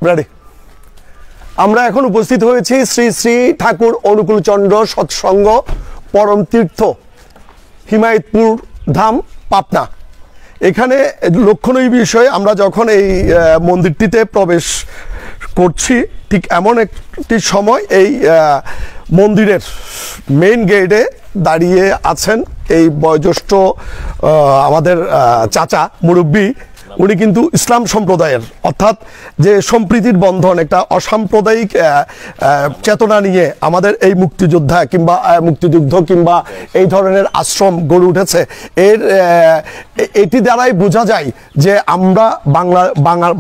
Ready. আমরা এখন উপস্থিত হয়েছি শ্রী শ্রী ঠাকুর অনুকূল চন্দ্র সৎসঙ্গ পরম তীর্থ হিমায়ত পুর ধাম পাবনা। এখানে লক্ষণীয় বিষয়, আমরা যখন এই মন্দিরটিতে প্রবেশ করছি ঠিক এমন একটি সময় এই মন্দিরের মেইন গেটে দাঁড়িয়ে আছেন এই বয়োজ্যেষ্ঠ আমাদের চাচা মুরব্বী। উনি কিন্তু ইসলাম সম্প্রদায়ের, অর্থাৎ যে সম্প্রীতির বন্ধন, একটা অসাম্প্রদায়িক চেতনা নিয়ে আমাদের এই মুক্তিযোদ্ধা কিংবা মুক্তিযুদ্ধ কিংবা এই ধরনের আশ্রম গড়ে উঠেছে। এটি দ্বারাই বোঝা যায় যে আমরা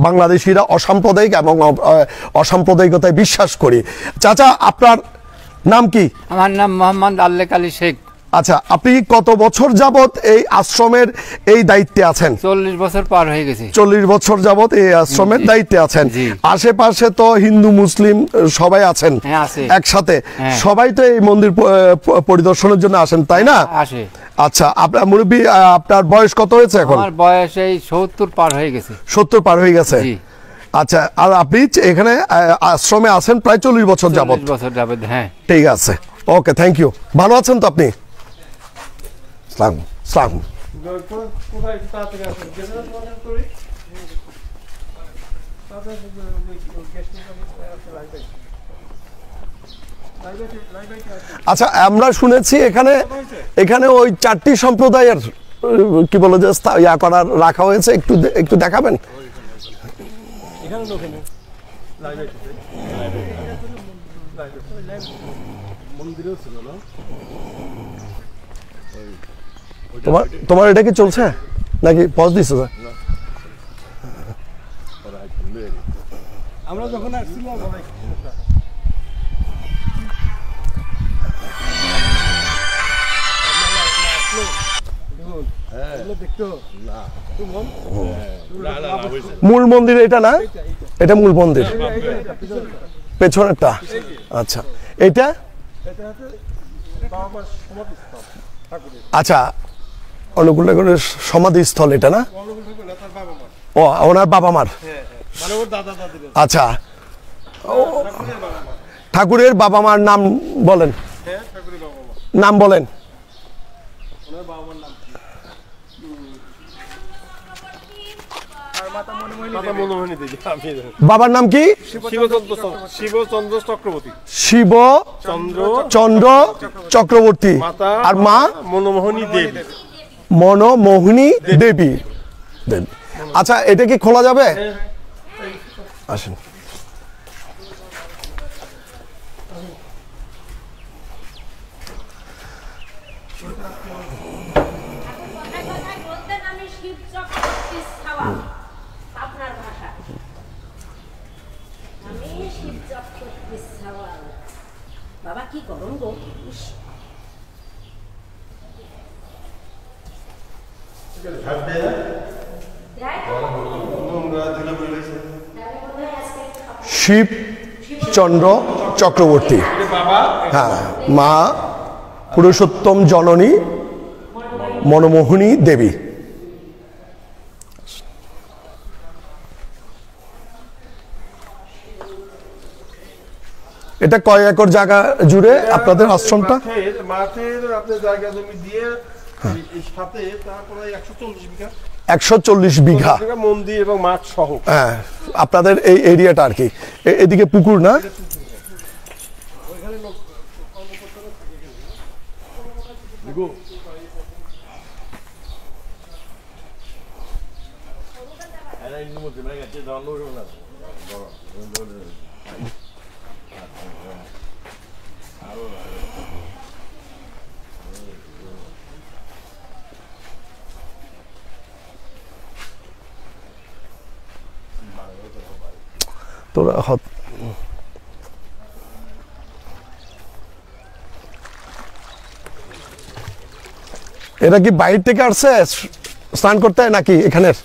বাংলাদেশিরা অসাম্প্রদায়িক এবং অসাম্প্রদায়িকতায় বিশ্বাস করি। চাচা, আপনার নাম কি? আমার নাম মোহাম্মদ আল্লেক আলী শেখ। আচ্ছা, আপনি কত বছর যাবত এই আশ্রমের এই দায়িত্বে আছেন? 40 বছর পার হয়ে গেছে। 40 বছর যাবত এই আশ্রমের দায়িত্বে আছেন। আশেপাশে তো হিন্দু মুসলিম সবাই আছেন একসাথে, সবাই তো এই মন্দির পরিদর্শনের জন্য আসেন, তাই না? আসে। আচ্ছা, আপনার মুরব্বী, আপনার বয়স কত হয়েছে এখন? আমার বয়স এই 70 পার হয়ে গেছে। 70 পার হয়ে গেছে। আচ্ছা, আর আপনি এখানে আশ্রমে আছেন প্রায় 40 বছর যাবত? 40 বছর যাবত, হ্যাঁ। ঠিক আছে, ওকে, থ্যাংক ইউ। ভালো আছেন তো আপনি? সালাম সালাম। আচ্ছা, আমরা শুনেছি এখানে ওই 4টি সম্প্রদায়ের কি বলে যে ইয়া করার রাখা হয়েছে, একটু দেখাবেন? তোমার এটা কি চলছে নাকি পজ দিছো? আমরা যখন আসছিলাম মূল মন্দির এটা না? এটা মূল মন্দির, পেছনেরটা। আচ্ছা, এটা আচ্ছা অনুকূল ঠাকুরের সমাধিস্থল এটা না? ও, ওনার বাবা মার। আচ্ছা, ঠাকুরের বাবা মার নাম বলেন, নাম বলেন। বাবার নাম কি? শিবচন্দ্র চক্রবর্তী। শিবচন্দ্র চক্রবর্তী। আর মা? মনমোহিনী দেবী। মনমোহিনী দেবী। আচ্ছা, এটা কি খোলা যাবে? আসেন। বাবা কি গরম গো। শিবচন্দ্র চক্রবর্তী, হ্যাঁ। মা পুরুষোত্তম জননী মনমোহিনী দেবী। এটা কয় একর জায়গা জুড়ে আপনাদের আশ্রমটা? মাঠের আপনার জায়গা জমি দিয়ে সাথে তারপরে 140 বিঘা। 140 বিঘা মন্দির এবং মাঠ সহ। হ্যাঁ, আপনাদের এই এরিয়াটা আর কি। এদিকে পুকুর না? তোরা এরা কি বাইরে থেকে আসছে স্নান করতে নাকি এখানের?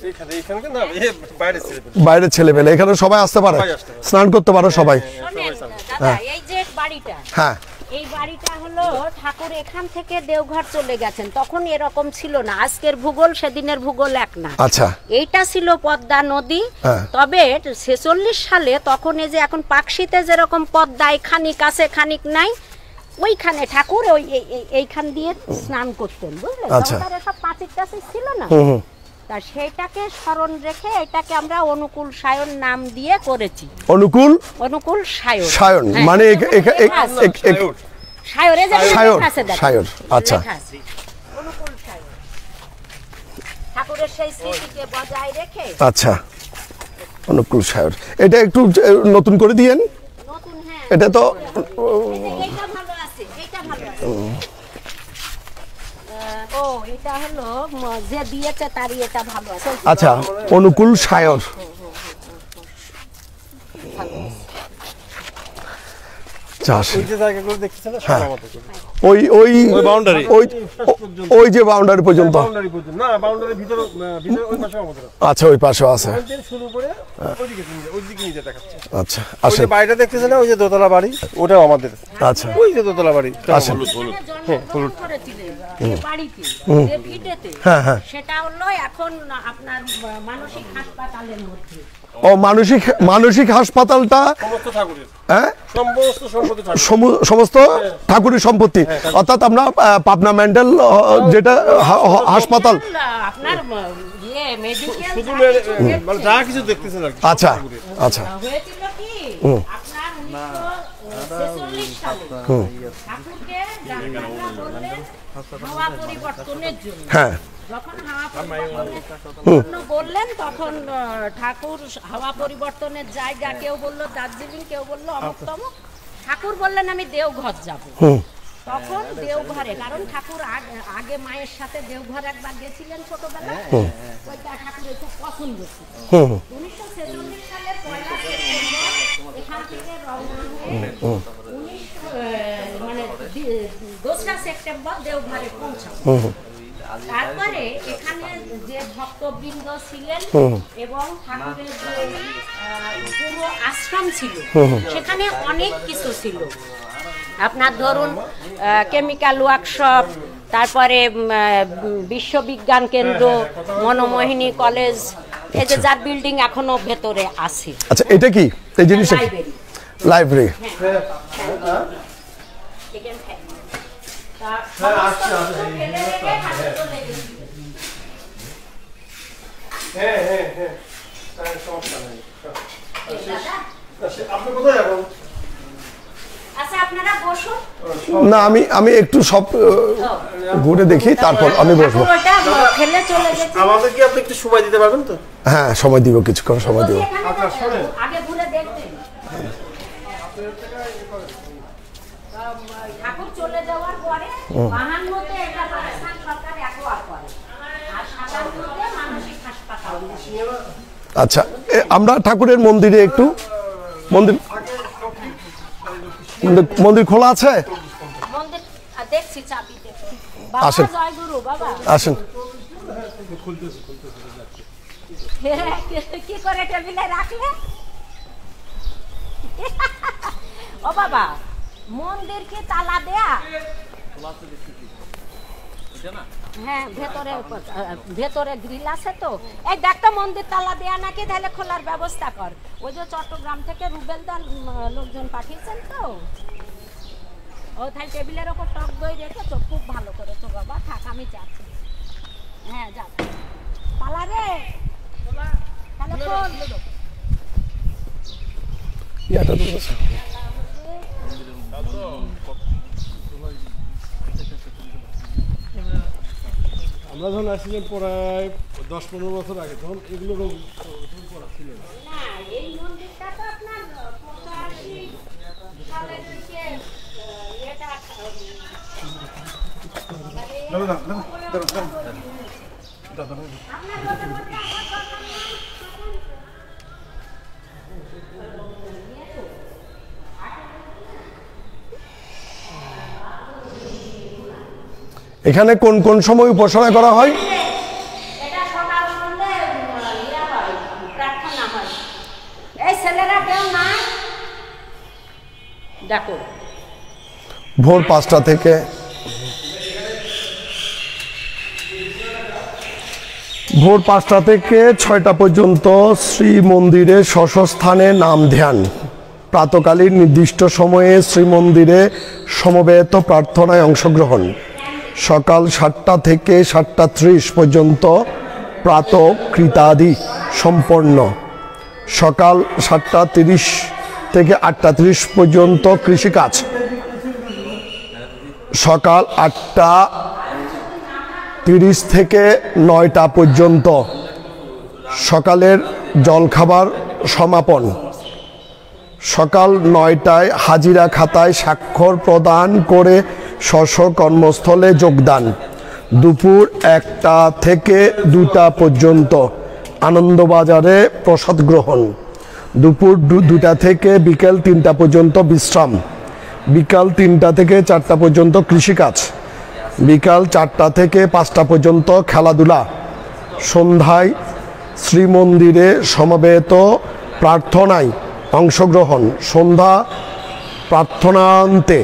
বাইরের ছেলেমেয়ে এখানে সবাই আসতে পারে, স্নান করতে পারো সবাই? হ্যাঁ, এই বাড়িটা হলো ঠাকুর এখান থেকে দেওঘর চলে গেছেন, তখন এরকম ছিল না। আজকের ভূগোল সেদিনের ভূগোল এক না। আচ্ছা, এইটা ছিল পদ্মা নদী। হ্যাঁ। তবে 46 সালে তখন এই যে এখন পাকশিতে যেরকম পদ্মায় খানিক আছে খানিক নাই, ওইখানে ঠাকুর ওই এইখান দিয়ে স্নান করতেন, বুঝলেন? আচ্ছা। তখন আর এসব পাঁচির টাচির ছিল না। তা সেইটাকে স্মরণ রেখে এটাকে আমরা অনুকূল সায়ন নাম দিয়ে করেছি। অনুকূল অনুকূল সায়ন। সায়ন হ্যাঁ, মানে সায়রে যে সায়র, লেখা আছে দেখো। সায়র, আচ্ছা। লেখা আছে। অনুকূল সায়ন। ঠাকুরের সেই স্মৃতিকে বজায় রেখে। আচ্ছা, অনুকূল সায়র। এটা একটু নতুন করে দিয়েন। নতুন, হ্যাঁ। এটা তো এইটা ভালো আছে, এইটা ভালো আছে। ও এটা হলো যে দিয়েছে তারই এটা ভালো আছে। আচ্ছা, অনুকূল সায়র। ওই যে জায়গাগুলো দেখতেছেন না, সব আমাদের করে। ওই ওই ওই boundary। ওই যে বাউন্ডারি পর্যন্ত। বাউন্ডারি পর্যন্ত না, বাউন্ডারির ভিতরে ওই পাশে আমাদের আছে। আচ্ছা, ওই পাশেও আছে। ওখান থেকে শুরু করে ওইদিকে নিয়ে দেখাচ্ছে। আচ্ছা, ওই আসেন। যে বাড়িটা দেখতেছেন না, ওই যে দোতলা বাড়ি, ওটাও আমাদের। আচ্ছা, ওই যে দোতলা বাড়ি, আসেন। জন্মগ্রহণ করেছিলেন এই বাড়িতে, যে ভিটেতে। হ্যাঁ, হ্যাঁ। সেটা হলো এখন আপনার মানসিক হাসপাতালের মধ্যে। ও মানসিক হাসপাতালটা সমস্ত ঠাকুরের, হ্যাঁ, সমস্ত সম্পত্তি ঠাকুর। সমস্ত ঠাকুরের সম্পত্তি, অর্থাৎ আমরা পাবনা মেন্টাল যেটা হাসপাতাল। আপনার ইয়ে মেডিকেল শুধু মানে যা কিছু দেখতেছেন আর কি। আচ্ছা, আচ্ছা, হয়েছিল কি আপনার 1946 সালে ঠাকুরকে ডাক্তাররা বললেন হাওয়া পরিবর্তনের জন্য। হ্যাঁ, যখন হাওয়া পরিবর্তনের জন্য বললেন তখন ঠাকুর হাওয়া পরিবর্তনের জায়গা, কেউ বললো দার্জিলিং, কেউ বললো অমুক তমুক। ঠাকুর বললেন আমি দেওঘর যাব। তখন দেওঘরে, কারণ ঠাকুর আগে মায়ের সাথে দেওঘর একবার গেছিলেন ছোটবেলায়, ওইটা ঠাকুরের খুব পছন্দ ছিল। 1946 সালের 1 সেপ্টেম্বর এখান থেকে রওনা হয়ে মানে 2 সেপ্টেম্বর দেওঘরে পৌঁছাবো। তারপরে এখানে যে ভক্তবৃন্দ ছিলেন এবং ঠাকুরের যে পুরো আশ্রম ছিল, সেখানে অনেক কিছু ছিল। আপনার ধরুন কেমিক্যাল ওয়ার্কশপ, তারপরে বিশ্ববিজ্ঞান কেন্দ্র, মনোমোহিনী কলেজ, এই যে যার বিল্ডিং এখনো ভেতরে আছে। আচ্ছা, এটা কি এই জিনিসটা? লাইব্রেরি। আপনি কোথায় এখন? আচ্ছা, আপনারা বসুন। না, আমি একটু সব ঘুরে দেখি, তারপর আমি বসবো। ফেলে চলে গেছে। আমাদের কি আপনি একটু সময় দিতে পারবেন তো? হ্যাঁ, সময় দিব, কিছুক্ষণ সময় দিব। আগে ঘুরে দেখবেন। ঠাকুর চলে যাওয়ার পরে 52-তে এটা রাজস্থান সরকার অ্যাকোয়ার করে, আর 57-তে মানসিক হাসপাতাল। আচ্ছা, আমরা ঠাকুরের মন্দিরে একটু মন্দির খোলা আছে? মন্দির দেখছি, চাবি দেখছি। বাবা আসেন। জয় গুরু বাবা। আসেন। কি করে টেবিলে রাখলে? ও বাবা, মন্দির কি তালা দেয়া? হ্যাঁ, ভেতরে গ্রিল আছে তো। এই দেখতো মন্দির তালা দেয়া নাকি, তাহলে খোলার ব্যবস্থা কর। ওই যে চট্টগ্রাম থেকে রুবেলদার লোকজন পাঠিয়েছেন তো, ও তাই টেবিলের ওপর টক দই রেখেছো, খুব ভালো করেছো বাবা। থাক, আমি যাচ্ছি। হ্যাঁ, যা। তালা রে, তাহলে খোল। ইয়াটা তো আছে। আমরা যখন আসছিলাম প্রায় 10-15 বছর আগে, তখন এগুলো করা ছিল না। না, এই মন্দিরটা তো আপনার 85 সালের দিকে এটা এখানে কোন কোন সময় উপাসনা করা হয়? এটা সকাল হলে ইয়া হয়, প্রার্থনা হয়। এই ছেলেরা কেউ নাই, দেখো ভোর 5টা থেকে ভোর 5টা থেকে 6টা পর্যন্ত শ্রী মন্দিরে স্বস্থানে নাম ধ্যান। প্রাতকালীন নির্দিষ্ট সময়ে শ্রীমন্দিরে সমবেত প্রার্থনায় অংশগ্রহণ। সকাল 7টা থেকে 7:30 পর্যন্ত প্রাতকৃতাদি সম্পন্ন। সকাল 7:30 থেকে 8:30 পর্যন্ত কৃষিকাজ। সকাল 8:30 থেকে 9টা পর্যন্ত সকালের জলখাবার সমাপন। সকাল 9টায় হাজিরা খাতায় স্বাক্ষর প্রদান করে স্ব কর্মস্থলে যোগদান। দুপুর 1টা থেকে 2টা পর্যন্ত আনন্দবাজারে প্রসাদ গ্রহণ। দুপুর 2টা থেকে বিকেল 3টা পর্যন্ত বিশ্রাম। বিকাল 3টা থেকে 4টা পর্যন্ত কৃষিকাজ। বিকাল 4টা থেকে 5টা পর্যন্ত খেলাধুলা। সন্ধ্যায় শ্রীমন্দিরে সমবেত প্রার্থনায় অংশগ্রহণ। সন্ধ্যা প্রার্থনান্তে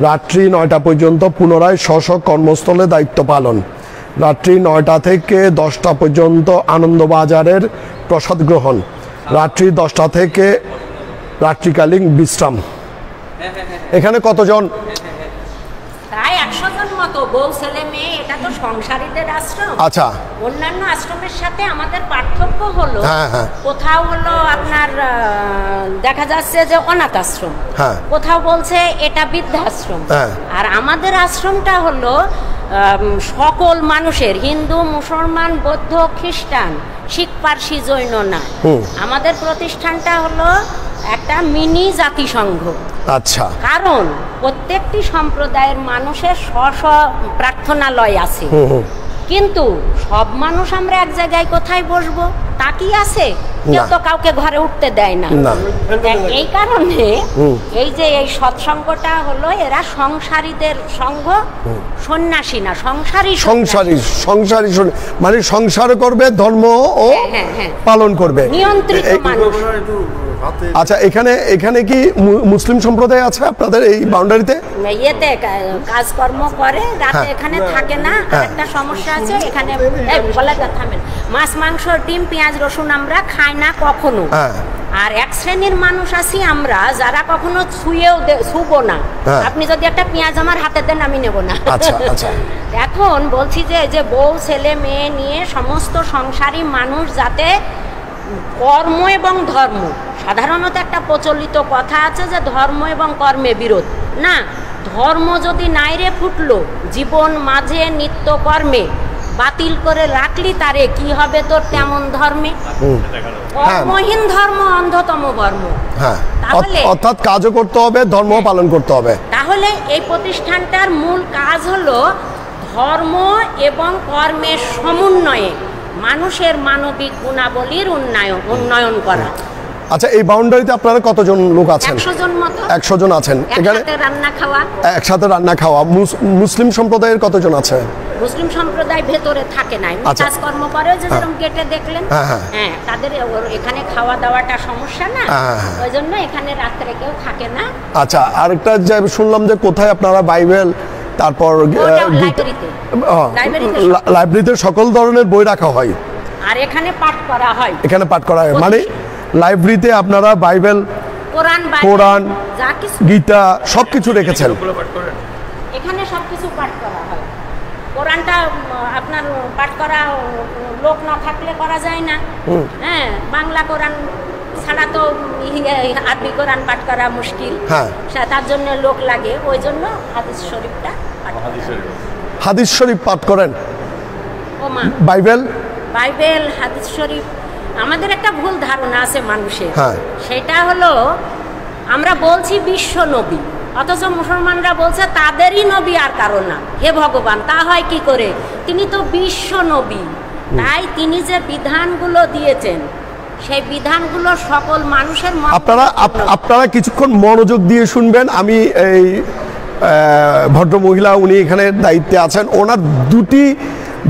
রাত্রি 9টা পর্যন্ত পুনরায় স্ব কর্মস্থলে দায়িত্ব পালন। রাত্রি 9টা থেকে 10টা পর্যন্ত আনন্দবাজারের প্রসাদ গ্রহণ। রাত্রি 10টা থেকে রাত্রিকালীন বিশ্রাম। এখানে কতজন? প্রায় 100 জন মতো, বউ ছেলে মেয়ে। এটা তো সংসারীদের আশ্রম। আচ্ছা। অন্যান্য আশ্রমের সাথে আমাদের পার্থক্য হলো, কোথাও হলো আপনার দেখা যাচ্ছে যে অনাথ আশ্রম, কোথাও বলছে এটা বৃদ্ধাশ্রম। আর আমাদের আশ্রমটা হলো সকল মানুষের, হিন্দু, মুসলমান, বৌদ্ধ, খ্রিস্টান, শিখ, পারসি, জৈন না। আমাদের প্রতিষ্ঠানটা হলো একটা মিনি জাতিসংঘ। আচ্ছা। কারণ প্রত্যেকটি সম্প্রদায়ের মানুষের স্ব প্রার্থনালয় আছে, কিন্তু সব মানুষ আমরা এক জায়গায় কোথায় বসবো তা কি আছে? কেউ তো কাউকে ঘরে উঠতে দেয় না। এই কারণে এই যে এই সৎসঙ্গটা হলো, এরা সংসারীদের সংঘ, সন্ন্যাসী না, সংসারী। সংসারী মানে সংসার করবে, ধর্ম ও পালন করবে, নিয়ন্ত্রিত মানুষ। আচ্ছা, এখানে কি মুসলিম সম্প্রদায় আছে আপনাদের এই বাউন্ডারিতে? ইয়েতে কাজকর্ম করে, রাতে এখানে থাকে না। একটা সমস্যা আছে এখানে, বলাটা থামেন, মাছ, মাংস, ডিম, পেঁয়াজ, রসুন আমরা খাই না কখনো। আর এক শ্রেণীর মানুষ আছি আমরা যারা কখনো ছুবো না। আপনি যদি একটা পেঁয়াজ আমার হাতে দেন আমি নেব না। এখন বলছি যে বউ ছেলে মেয়ে নিয়ে সমস্ত সংসারী মানুষ যাতে কর্ম এবং ধর্ম, সাধারণত একটা প্রচলিত কথা আছে যে ধর্ম এবং কর্মে বিরোধ না। ধর্ম যদি নাইরে ফুটলো জীবন মাঝে নিত্য কর্মে বাতিল করে রাখলি তারে কি হবে তোর তেমন ধর্মে? কর্মহীন ধর্ম অন্ধতম কর্ম। তাহলে অর্থাৎ কাজও করতে হবে, ধর্ম পালন করতে হবে। তাহলে এই প্রতিষ্ঠানটার মূল কাজ হলো ধর্ম এবং কর্মের সমন্বয়ে মানুষের মানবিক গুণাবলীর উন্নয়ন করা। আচ্ছা, এই বাউন্ডারিতে আপনারা কতজন লোক আছেন? 100 জন মতো। 100 জন আছেন। এখানে একসাথে রান্না খাওয়া। মুসলিম সম্প্রদায়ের কতজন আছে? মুসলিম সম্প্রদায় ভেতরে থাকে না, কাজকর্ম করে, যেরকম গেটে দেখলেন। হ্যাঁ, তাদের এখানে খাওয়া দাওয়াটা সমস্যা না, ওই জন্য এখানে রাত্রে কেউ থাকে না। আচ্ছা, আরেকটা যে শুনলাম যে কোথায় আপনারা বাইবেল, তারপর লাইব্রেরিতে সকল ধরনের বই রাখা হয়, আর এখানে পাঠ করা হয়। এখানে পাঠ করা হয় মানে লাইব্রেরিতে আপনারা বাইবেল, কোরআন, গীতা সবকিছু রেখেছেন? এখানে সবকিছু পাঠ করা হয়। কোরআনটা আপনার পাঠ করা লোক না থাকলে করা যায় না। হ্যাঁ, বাংলা কোরআন ছাড়া তো আরবি কোরআন পাঠ করা মুশকিল, তার জন্য লোক লাগে। ওই জন্য হাদিস শরীফটা পাঠ করা। হাদিস শরীফ পাঠ করেন? বাইবেল, হাদিস শরীফ। আমাদের একটা ভুল ধারণা আছে মানুষের, সেটা হলো আমরা বলছি বিশ্ব নবী, অথচ মুসলমানরা বলছে তাদেরই নবী আর কারো না। হে ভগবান, তা হয় কি করে? তিনি তো বিশ্ব নবী, তাই তিনি যে বিধানগুলো দিয়েছেন সেই বিধানগুলো সকল মানুষের। আপনারা কিছুক্ষণ মনোযোগ দিয়ে শুনবেন। আমি এই ভদ্র মহিলা, উনি এখানে দায়িত্বে আছেন, ওনার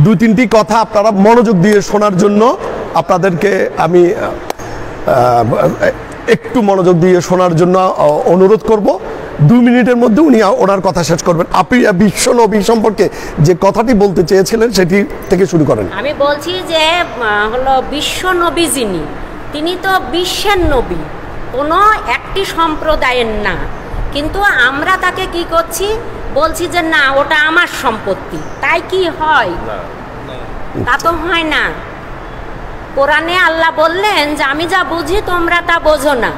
দুই তিনটি কথা আপনারা মনোযোগ দিয়ে শোনার জন্য আপনাদেরকে আমি একটু মনোযোগ দিয়ে শোনার জন্য অনুরোধ করব। 2 মিনিটের মধ্যে উনি ওনার কথা শেষ করবেন। আপনি বিশ্ব নবী সম্পর্কে যে কথাটি বলতে চেয়েছিলেন সেটি থেকে শুরু করেন। আমি বলছি যে হলো বিশ্ব নবী যিনি, তিনি তো বিশ্বের নবী, কোনো একটি সম্প্রদায়ের না। কিন্তু আমরা তাকে কি করছি, বলছি যে না ওটা আমার সম্পত্তি। তাই কি হয়? তা তো হয় না। কোরআনে আল্লাহ বললেন যে আমি যা বুঝি তোমরা তা বোঝো না।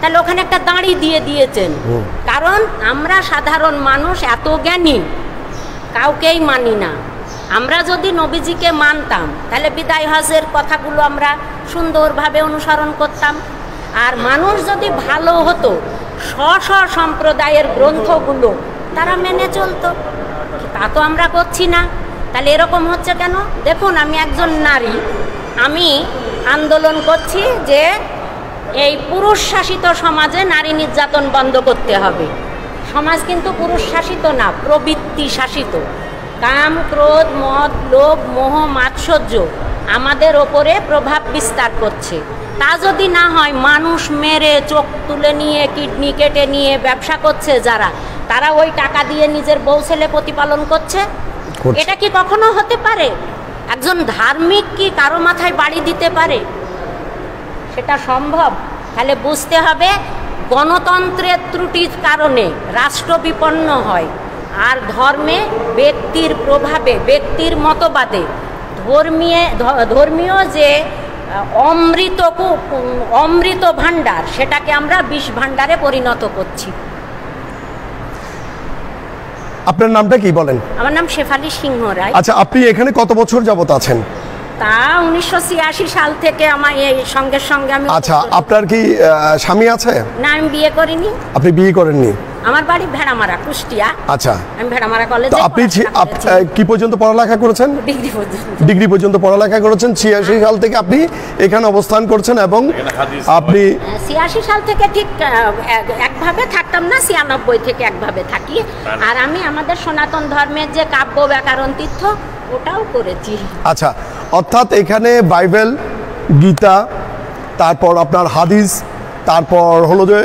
তাহলে ওখানে একটা দাঁড়ি দিয়ে দিয়েছেন, কারণ আমরা সাধারণ মানুষ এত জ্ঞানী কাউকেই মানি না। আমরা যদি নবীজিকে মানতাম তাহলে বিদায় হজের কথাগুলো আমরা সুন্দরভাবে অনুসরণ করতাম। আর মানুষ যদি ভালো হতো, স্ব সম্প্রদায়ের গ্রন্থগুলো তারা মেনে চলতো। তা তো আমরা করছি না। তাহলে এরকম হচ্ছে কেন? দেখুন, আমি একজন নারী, আমি আন্দোলন করছি যে এই পুরুষ শাসিত সমাজে নারী নির্যাতন বন্ধ করতে হবে। সমাজ কিন্তু পুরুষ শাসিত না, প্রবৃত্তি শাসিত। কাম, ক্রোধ, মদ, লোভ, মোহ, মাৎসর্য আমাদের ওপরে প্রভাব বিস্তার করছে। তা যদি না হয়, মানুষ মেরে চোখ তুলে নিয়ে কিডনি কেটে নিয়ে ব্যবসা করছে যারা, তারা ওই টাকা দিয়ে নিজের বউ ছেলে প্রতিপালন করছে। এটা কি কখনো হতে পারে? একজন ধার্মিক কি কারো মাথায় বাড়ি দিতে পারে? সেটা সম্ভব? তাহলে বুঝতে হবে গণতন্ত্রের ত্রুটির কারণে রাষ্ট্র বিপন্ন হয়, আর ধর্মে ব্যক্তির প্রভাবে, ব্যক্তির মতবাদে ধর্মীয় যে অমৃত ভাণ্ডার, সেটাকে আমরা বিষ ভাণ্ডারে পরিণত করছি। আপনার নামটা কি বলেন? আমার নাম শেফালি সিংহ রায়। আচ্ছা, আপনি এখানে কত বছর যাবত আছেন? তা 1986 সাল থেকে আমার এই সঙ্গে আমি। আচ্ছা, আপনার কি স্বামী আছে? না, আমি বিয়ে করিনি। আপনি বিয়ে করেননি? আমার বাড়ি ভেড়ামারা, কুষ্টিয়া। আচ্ছা, আমি ভেড়ামারা কলেজে। আপনি কি পর্যন্ত পড়ালেখা করেছেন? ডিগ্রি পর্যন্ত পড়ালেখা করেছেন। 86 সাল থেকে আপনি এখানে অবস্থান করছেন এবং আপনি 86 সাল থেকে ঠিক একভাবে থাকতাম না, 96 থেকে একভাবে থাকি। আর আমি আমাদের সনাতন ধর্মের যে কাব্য ব্যাকরণ তীর্থ, ওটাও করেছি। আচ্ছা, অর্থাৎ এখানে বাইবেল, গীতা, তারপর আপনার হাদিস, তারপর হলো যে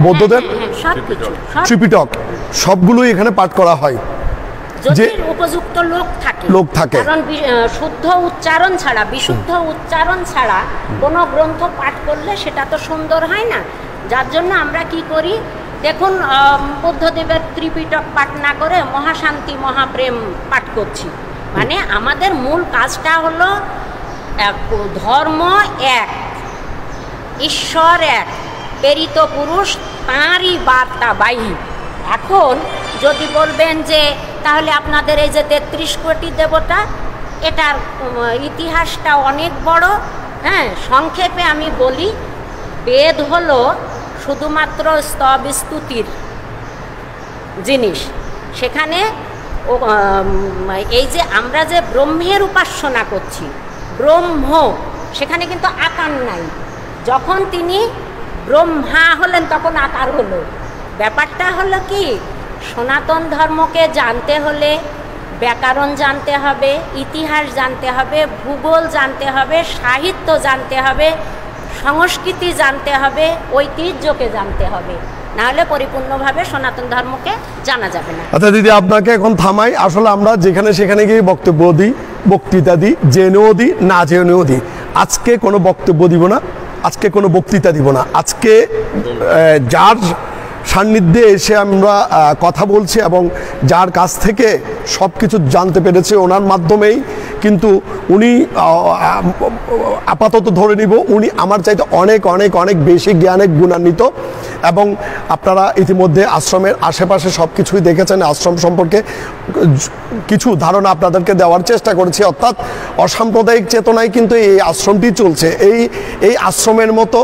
বৌদ্ধদের ত্রিপিটক, সবগুলোই এখানে পাঠ করা হয়। যে উপযুক্ত লোক থাকে, কারণ শুদ্ধ উচ্চারণ ছাড়া, বিশুদ্ধ উচ্চারণ ছাড়া কোনো গ্রন্থ পাঠ করলে সেটা তো সুন্দর হয় না। যার জন্য আমরা কি করি, দেখুন, বুদ্ধদেবের ত্রিপিটক পাঠ না করে মহাশান্তি মহাপ্রেম পাঠ করছি। মানে আমাদের মূল কাজটা হলো ধর্ম এক, ঈশ্বর এক, প্রেরিত পুরুষ তাঁরই বার্তাবাহী। এখন যদি বলবেন যে তাহলে আপনাদের এই যে 33 কোটি দেবতা, এটার ইতিহাসটা অনেক বড়। হ্যাঁ, সংক্ষেপে আমি বলি, বেদ হলো শুধুমাত্র স্তব স্তুতির জিনিস। সেখানে এই যে আমরা যে ব্রহ্মের উপাসনা করছি, ব্রহ্ম, সেখানে কিন্তু আকার নাই। যখন তিনি ব্রহ্মা হলেন তখন আকার হলো। ব্যাপারটা হলো কি, সনাতন ধর্মকে জানতে হলে ব্যাকরণ জানতে হবে, ইতিহাস জানতে হবে, ভূগোল জানতে হবে, সাহিত্য জানতে হবে, সংস্কৃতি জানতে হবে, ঐতিহ্যকে জানতে হবে, নাহলে পরিপূর্ণভাবে সনাতন ধর্মকে জানা যাবে না। আচ্ছা দিদি, আপনাকে এখন থামাই। আসলে আমরা যেখানে সেখানে গিয়ে বক্তব্য দিই, বক্তৃতা দিই, জেনেও দিই, না জেনেও দিই। আজকে কোনো বক্তব্য দিব না, আজকে কোনো বক্তৃতা দিব না। আজকে যার সান্নিধ্যে এসে আমরা কথা বলছি এবং যার কাছ থেকে সব কিছু জানতে পেরেছি ওনার মাধ্যমেই, কিন্তু উনি আপাতত ধরে নিব উনি আমার চাইতে অনেক অনেক অনেক বেশি জ্ঞানে গুণান্বিত। এবং আপনারা ইতিমধ্যে আশ্রমের আশেপাশে সব কিছুই দেখেছেন। আশ্রম সম্পর্কে কিছু ধারণা আপনাদেরকে দেওয়ার চেষ্টা করেছি। অর্থাৎ অসাম্প্রদায়িক চেতনায় কিন্তু এই আশ্রমটি চলছে। এই আশ্রমের মতো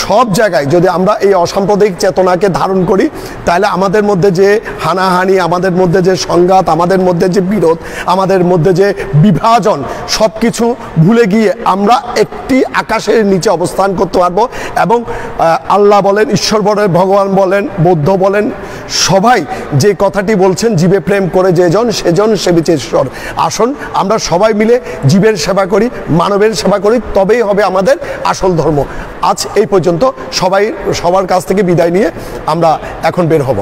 সব জায়গায় যদি আমরা এই অসাম্প্রদায়িক চেতনাকে ধারণ করি, তাহলে আমাদের মধ্যে যে হানাহানি, আমাদের মধ্যে যে সংঘাত, আমাদের মধ্যে যে বিরোধ, আমাদের মধ্যে যে বিভাজন, সব কিছু ভুলে গিয়ে আমরা একটি আকাশের নিচে অবস্থান করতে পারবো। এবং আল্লাহ বলেন, ঈশ্বর বলেন, ভগবান বলেন, বৌদ্ধ বলেন, সবাই যে কথাটি বলছেন, জীবে প্রেম করে যেজন সেজন সেবিছে ঈশ্বর। আসুন আমরা সবাই মিলে জীবের সেবা করি, মানবের সেবা করি, তবেই হবে আমাদের আসল ধর্ম। আজ এই পর্যন্ত, সবার কাছ থেকে বিদায় নিয়ে আমরা এখন বের হব।